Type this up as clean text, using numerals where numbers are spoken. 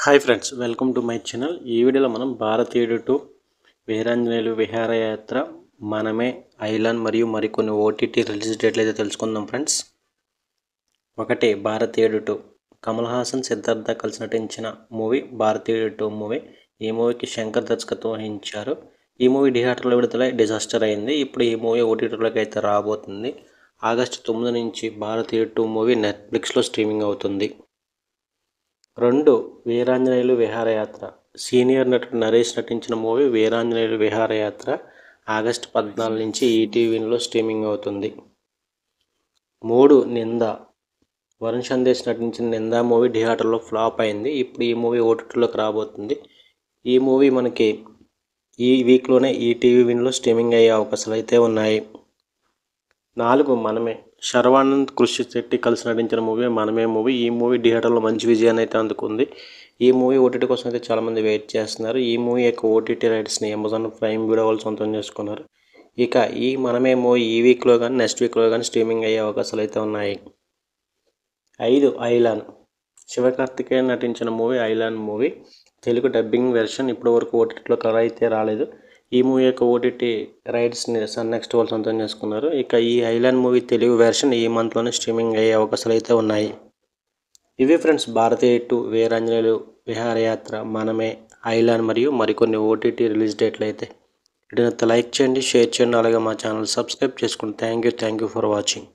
Hi friends, welcome to my channel. ఈ వీడియోలో మనం భారతీయుడు టు వీరాంజనేయులు విహారయాత్ర, మనమే, ఐలాన్ మరియు మరికొన్ని ఓటీటీ రిలీజ్ డేట్లు అయితే తెలుసుకుందాం ఫ్రెండ్స్. ఒకటి భారతీయుడు టు కమల్ హాసన్, సిద్ధార్థ కలిసి నటించిన మూవీ భారతీయుడు టు మూవీ. ఈ మూవీకి శంకర్ దర్శకత్వం వహించారు. ఈ మూవీ థియేటర్లో విడుదలై డిజాస్టర్ అయింది. ఇప్పుడు ఈ మూవీ ఓటీటీలోకి అయితే రాబోతుంది. ఆగస్టు 9 నుంచి భారతీయుడు టు మూవీ నెట్ఫ్లిక్స్లో స్ట్రీమింగ్ అవుతుంది. 2 వీరాంజనేయులు విహారయాత్ర. సీనియర్ నటుడు నరేష్ నటించిన మూవీ వీరాంజనేయులు విహారయాత్ర ఆగస్టు 14 నుంచి ఈటీవీలో స్ట్రీమింగ్ అవుతుంది. 3 నింద. వరుణ్ సందేశ్ నటించిన నిందా మూవీ థియేటర్లో ఫ్లాప్ అయింది. ఇప్పుడు ఈ మూవీ ఓటీటీలోకి రాబోతుంది. ఈ మూవీ మనకి ఈ వీక్లోనే ఈటీవీలో స్ట్రీమింగ్ అయ్యే అవకాశాలు అయితే ఉన్నాయి. 4 మనమే. శర్వానంద్, కృషి శెట్టి కలిసి నటించిన మూవీ మనమే మూవీ. ఈ మూవీ థియేటర్లో మంచి విజయాన్ని అయితే అందుకుంది. ఈ మూవీ ఓటీటీ కోసం అయితే చాలామంది వెయిట్ చేస్తున్నారు. ఈ మూవీ యొక్క ఓటీటీ రైట్స్ని అమెజాన్ ప్రైమ్ వీడియో వాళ్ళు సొంతం చేసుకున్నారు. ఇక ఈ మనమే మూవీ ఈ వీక్లో కానీ నెక్స్ట్ వీక్లో కానీ స్ట్రీమింగ్ అయ్యే అవకాశాలు అయితే ఉన్నాయి. 5 ఐలాన్. శివకార్తికేయన్ నటించిన movie Ayalaan movie. Telugu dubbing version ఇప్పటి వరకు ఓటీటీలో అయితే రాలేదు. ఈ మూవీ యొక్క ఓటీటీ రైట్స్ని సన్ నెక్స్ట్ వాళ్ళు సొంతం చేసుకున్నారు. ఇక ఈ ఐలాండ్ మూవీ తెలుగు వెర్షన్ ఈ మంత్లోనే స్ట్రీమింగ్ అయ్యే అవకాశాలు అయితే ఉన్నాయి. ఇవి ఫ్రెండ్స్ భారతీయ టు వీరాంజనేయులు విహారయాత్ర, మనమే, ఐలాండ్ మరియు మరికొన్ని ఓటీటీ రిలీజ్ డేట్లు అయితే. వీడియోని లైక్ చేయండి, షేర్ చేయండి, అలాగే మా ఛానల్ సబ్స్క్రైబ్ చేసుకోండి. Thank you for watching.